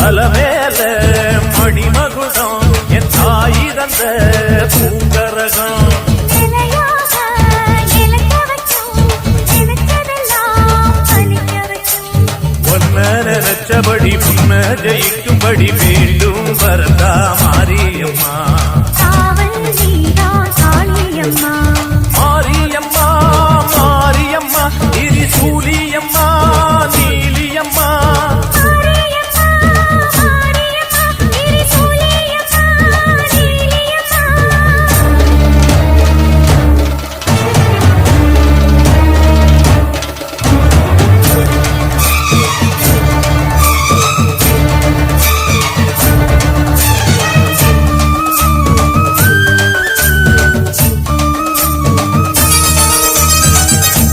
அலமேல மணிமகுடம் என் தாய் தந்த பூங்கரகம் நினைச்சபடி புன்ன ஜெயிக்கும்படி வேண்டும் வரதா மாரியம்மா. காவல் நீதான் காளியம்மா.